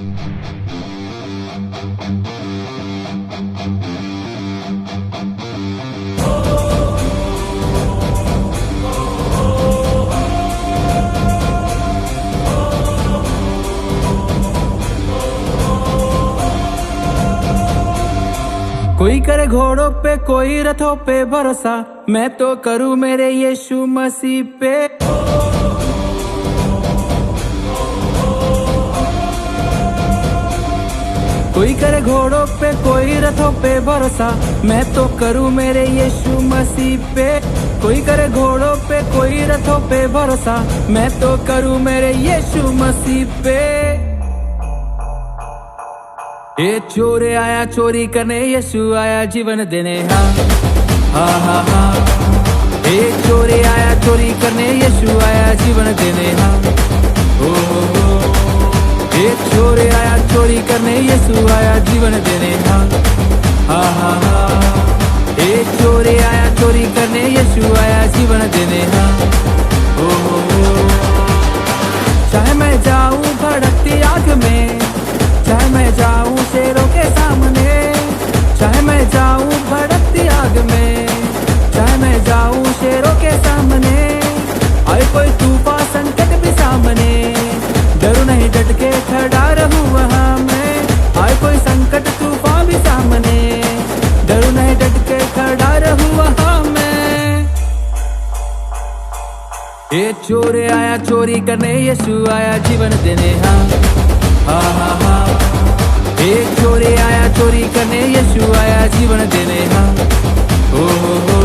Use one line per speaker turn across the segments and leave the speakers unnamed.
कोई करे घोड़ों पे कोई रथों पे भरोसा, मैं तो करूँ मेरे यीशु मसीह पे। कोई करे घोड़ों पे कोई रथों पे भरोसा, मैं तो करूँ मेरे यीशु मसीह पे। कोई करे घोड़ों पे कोई रथों पे भरोसा, मैं तो करूँ मेरे यीशु मसीह पे। ये चोर आया चोरी करने, यीशु आया जीवन देने। हाँ हाँ हाँ हाँ। ये चोर आया चोरी करने, यीशु आया जीवन देने। हाँ ओ हो। ये चोर आया चोरी करने, यीशु आया जीवन देने। हाँ हाँ हाँ हाँ। ये चोर आया चोरी करने, यीशु आया जीवन देने। हाँ ओ हो। चाहे मैं जाऊं भड़कती आग में, चाहे मैं जाऊं शेरों के सामने, चाहे मैं जाऊं भड़कती आग में, चाहे मैं जाऊं शेरों के सामने। आए कोई तूफान संकट भी सामने, डरू नहीं डट के खड़ा रहूं वहां मैं। आए कोई संकट तूफान भी सामने, डरू नहीं डट के खड़ा रहूं वहां मैं। ये चोर आया चोरी करने, यीशु आया जीवन देने। हाँ हाँ हाँ हाँ। एक चोर आया चोरी करने, यीशु आया जीवन देने। हाँ ओ हो।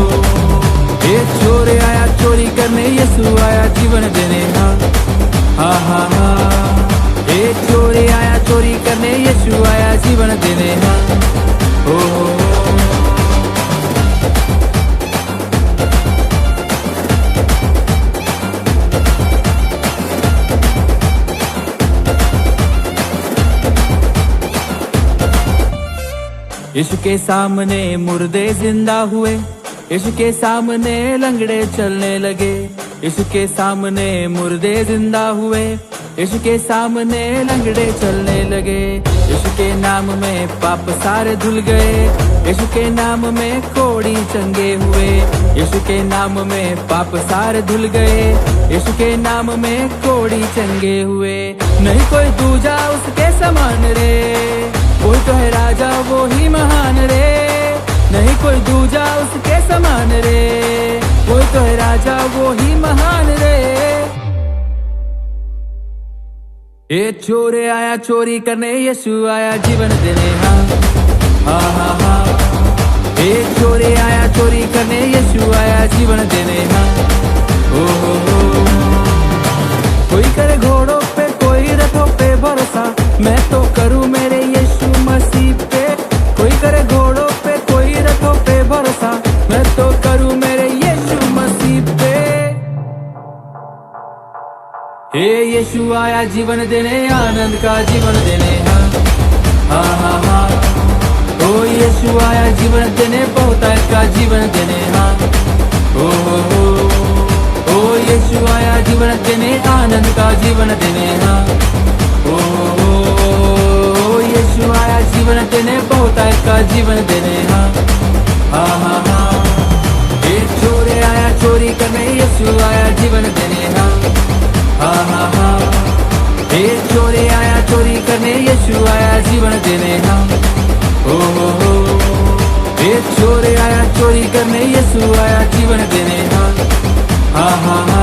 एक चोर आया चोरी करने, यीशु आया जीवन देने। हाँ हाँ हाँ हाँ। एक चोर आया चोरी करने, यीशु आया जीवन देने। हाँ ओ हो। यीशु के सामने मुर्दे जिंदा हुए, यीशु के सामने लंगड़े चलने लगे। यीशु के सामने मुर्दे जिंदा हुए, यीशु के सामने लंगड़े चलने लगे। यीशु के नाम में पाप सारे धुल गए, यीशु के नाम में कोढ़ी चंगे हुए। यीशु के नाम में पाप सारे धुल गए, यीशु के नाम में कोढ़ी चंगे हुए। नहीं कोई दूजा उसके समान रे, कोई तो है राजा वो ही महान रे। नहीं कोई दूजा उसके समान रे, कोई तो है राजा वो ही महान रे। ये चोर आया चोरी करने, यीशु आया जीवन देने। हाँ हाँ हाँ हाँ। ये चोर आया चोरी करने, यीशु आया जीवन देने। हाँ ओ हो। कोई करे घोड़ों पे कोई रथों पे भरोसा, मैं तो करूँ मेरे यीशु मसीह पे। कोई करे घोड़ों पे कोई रथों पे भरोसा, मैं तो करूँ मेरे यीशु मसीह पे। हे यीशु आया जीवन देने, आनंद का जीवन देने। हाँ हाँ हाँ हाँ। ओ यीशु आया जीवन देने, बहुतायत का जीवन देने। हाँ ओ हो। ओ यीशु आया जीवन देने, आनंद का जीवन देने। हाँ ओ हो। यीशु आया जीवन देने, बहुतायत का जीवन देने। हाँ हाँ हाँ हाँ। एक चोर आया चोरी करने, यीशु आया जीवन देने। हाँ हाँ हाँ हाँ। एक चोर आया चोरी करने, यीशु आया जीवन देने। हाँ ओ हो। एक चोर आया चोरी करने, यीशु आया जीवन देने। हाँ हाँ हाँ।